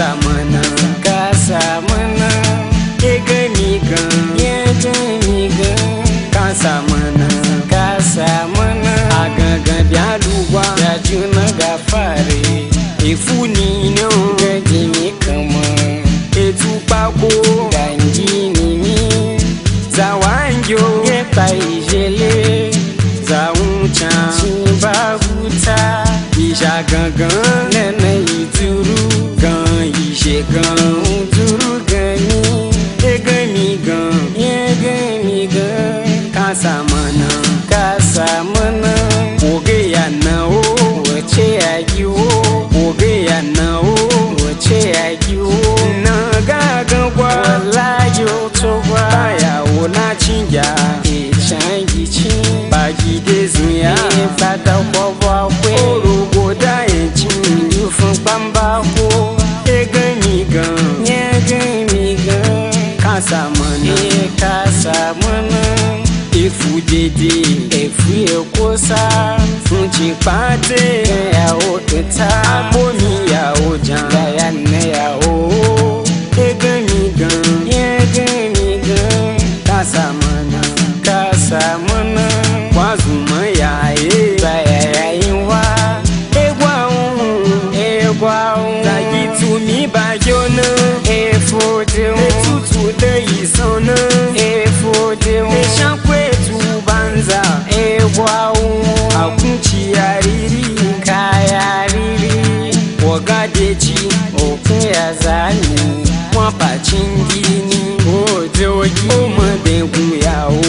samu nan ka samu nan ya gani gan ya gani gan ka samu nan ka samu nan a gangan da lugwa da juna ga fare ifuni no ga jini kama etu pako gangi ni mi za wanjo ye paijele za uncha babuta isha gangan nene ituru gan ishe gan uturu gani e gani gan ye gani gan ka samana oge ya na o wace ya giwo oge ya na o wace ya giwo na gagan kwa wallahi otogwa ya wona chinja e changi chin bagi dezuya fata kwa kwe orogo da enchin yufun pamba ko e gani gan ye gani gan ka samana efu dede efu ekosa funchi pate ya oteta bomi ya ojan ya ne ya o egami gan ka samana kwazuma ya e ba ya inwa egwa zagi tumi ba jona efu de etutu de isona efu de banza egwa akunci yariri kayariri wagadeji okun ya zani wapacin gini ojogi o madegun yawo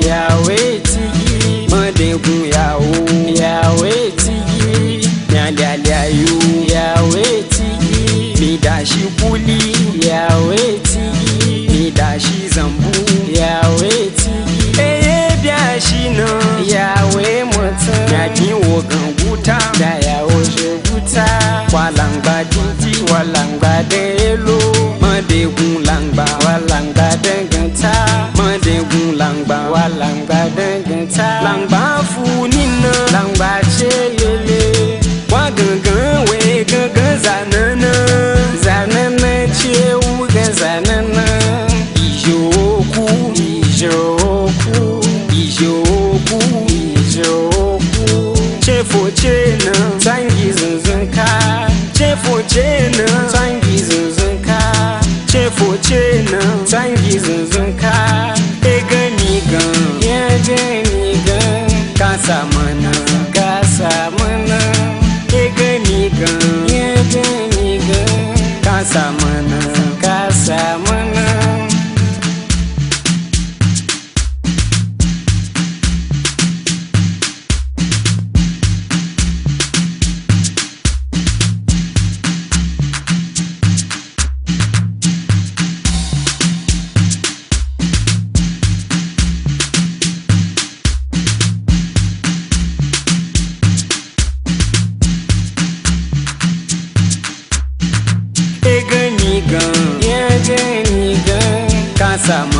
yawe tigi madegun yawo yawe tigi nyalialayo yawe tigi midashi kuli yawe tigi midashi zambu yawe tigi shina yawe mutum yakin wogan wuta da yawo sheguta walangba titi walangba delo madegun langba walangba danganta madegun langba walangba danganta langba funina langba cheyele wagangan we gangan zanana zanana chewu gan zanana ijoku chefo chena tangi zunzunka chefo chena tangi zunzunka chefo chena tangi zunzunka e gani gan ka samana e gani gan ka samana sama